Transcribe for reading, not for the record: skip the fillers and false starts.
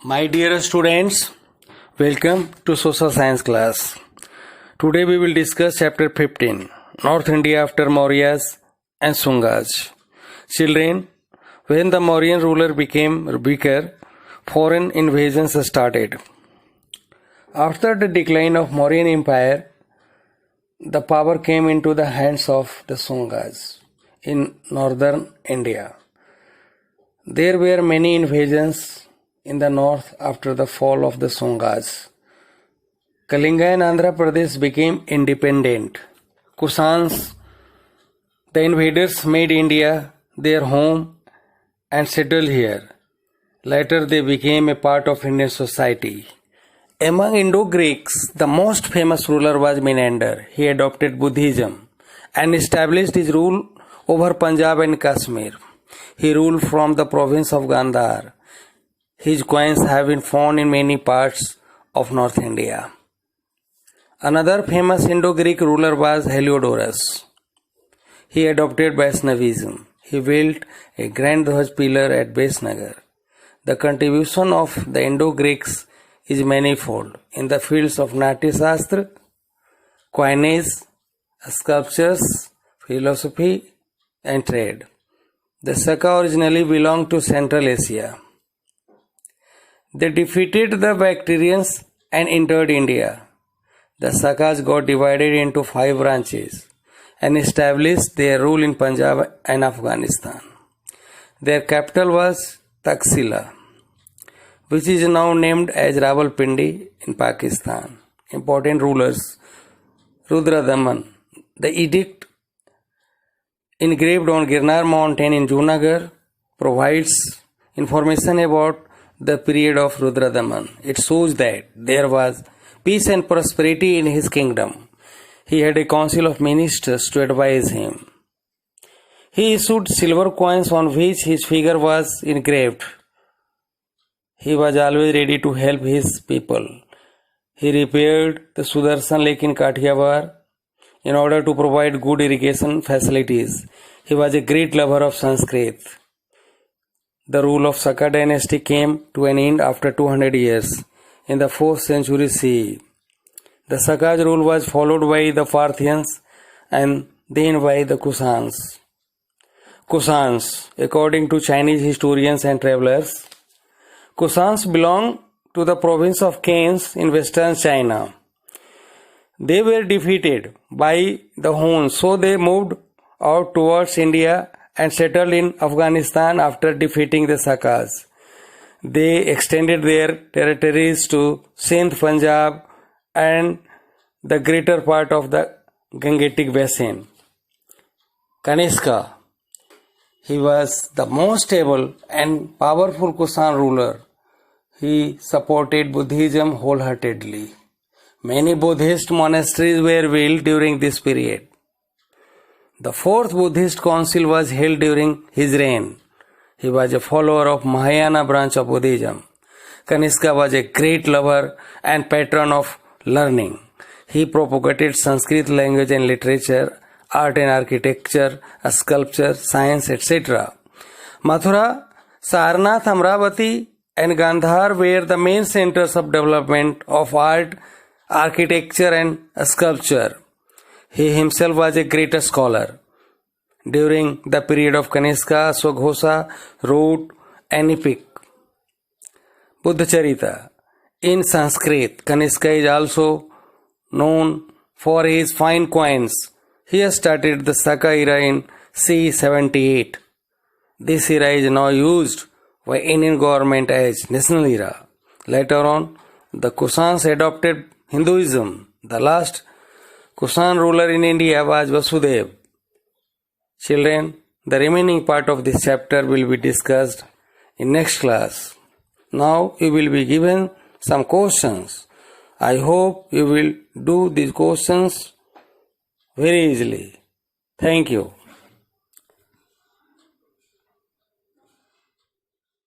My dear students, welcome to social science class. Today we will discuss chapter 15, North India after Mauryas and Sungas. Children, when the Mauryan ruler became weaker, foreign invasions started. After the decline of Mauryan Empire, the power came into the hands of the Sungas in northern India. There were many invasions in the north after the fall of the Sungas. Kalinga and Andhra Pradesh became independent. Kusans, the invaders, made India their home and settled here. Later they became a part of Indian society. Among Indo-Greeks, the most famous ruler was Menander. He adopted Buddhism and established his rule over Punjab and Kashmir. He ruled from the province of Gandhar. His coins have been found in many parts of North India. Another famous Indo-Greek ruler was Heliodorus. He adopted Vaishnavism. He built a grand Dhwaj pillar at Besnagar. The contribution of the Indo-Greeks is manifold in the fields of Natya Shastra, coinage, sculptures, philosophy, and trade. The Saka originally belonged to Central Asia. They defeated the Bactrians and entered India. The Sakas got divided into 5 branches and established their rule in Punjab and Afghanistan. Their capital was Taxila, which is now named as Rawalpindi in Pakistan. Important rulers: Rudradaman. The edict engraved on Girnar mountain in Junagadh provides information about the period of Rudradaman. It shows that there was peace and prosperity in his kingdom. He had a council of ministers to advise him. He issued silver coins on which his figure was engraved. He was always ready to help his people. He repaired the Sudarshan Lake in Kathiawar in order to provide good irrigation facilities. He was a great lover of Sanskrit. The rule of Saka dynasty came to an end after 200 years in the 4th century CE. The Saka's rule was followed by the Parthians and then by the Kusans. Kusans, according to Chinese historians and travelers, Kusans belong to the province of Cairns in western China. They were defeated by the Huns, so they moved out towards India and settled in Afghanistan after defeating the Sakas. They extended their territories to Sindh, Punjab and the greater part of the Gangetic basin. Kanishka, he was the most able and powerful Kusan ruler. He supported Buddhism wholeheartedly. Many Buddhist monasteries were built during this period. The 4th Buddhist council was held during his reign. He was a follower of Mahayana branch of Buddhism. Kanishka was a great lover and patron of learning. He propagated Sanskrit language and literature, art and architecture, sculpture, science, etc. Mathura, Sarnath, Amravati and Gandhar were the main centers of development of art, architecture and sculpture. He himself was a great scholar. During the period of Kanishka, Ashwaghosa wrote an epic, Buddhacharita, in Sanskrit. Kanishka is also known for his fine coins. He started the Saka era in CE 78. This era is now used by Indian government as national era. Later on, the Kusans adopted Hinduism. The last Kusan ruler in India was Vasudev. Children, the remaining part of this chapter will be discussed in next class. Now you will be given some questions. I hope you will do these questions very easily. Thank you.